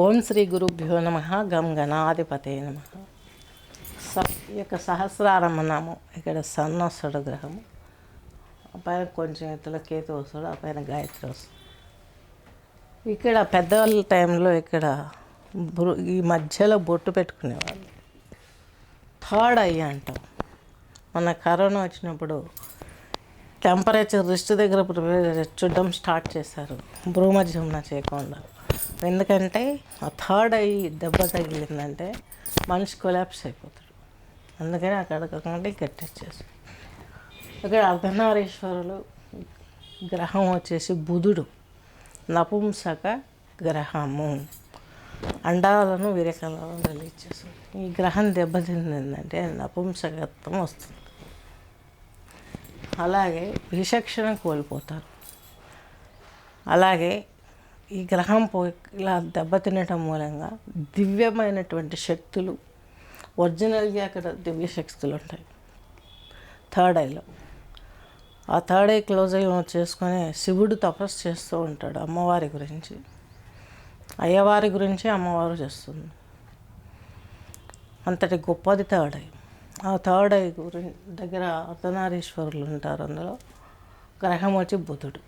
ఓం శ్రీ గురుభ్యో నమ. గం గణాధిపతే నమ. ఈ యొక్క సహస్రారమ్మ నామం. ఇక్కడ సన్ వస్తాడు గ్రహము, ఆ పైన కొంచెం ఎత్తులో కేతు వస్తాడు, ఆ పైన గాయత్రి వస్తుంది. ఇక్కడ పెద్దవాళ్ళ టైంలో ఇక్కడ ఈ మధ్యలో బొట్టు పెట్టుకునేవాళ్ళు. థర్డ్ ఐ అంటాం. మన కరోనా వచ్చినప్పుడు టెంపరేచర్ రిస్ట్ దగ్గర చూడడం స్టార్ట్ చేశారు, భ్రూమధ్యంన చేయకుండా. ఎందుకంటే ఆ థర్డ్ ఐ దెబ్బ తగిలిందంటే మనిషి కొలాప్స్ అయిపోతాడు. అందుకని అక్కడ ఇక్కడ టచ్ చేస్తాడు. ఇక్కడ అర్ధనారీశ్వరులు గ్రహం వచ్చేసి బుధుడు, నపుంసక గ్రహము. అండాలను వీర్యకణాలను రిలీజ్ చేస్తుంది. ఈ గ్రహం దెబ్బతిందంటే నపుంసకత్వం వస్తుంది. అలాగే విచక్షణ కోల్పోతారు. అలాగే ఈ గ్రహం ఇలా దెబ్బతినటం మూలంగా దివ్యమైనటువంటి శక్తులు, ఒరిజినల్గా అక్కడ దివ్య శక్తులు ఉంటాయి థర్డ్ ఐలో. ఆ థర్డ్ ఐ క్లోజ్ అయ్యి చేసుకొని శివుడు తపస్సు చేస్తూ ఉంటాడు అమ్మవారి గురించి. అయ్యవారి గురించి అమ్మవారు చేస్తుంది. అంతటి గొప్పది థర్డ్ ఐ. ఆ థర్డ్ ఐ దగ్గర అర్ధనారీశ్వరులు ఉంటారు. అందులో గ్రహం వచ్చి బుధుడు.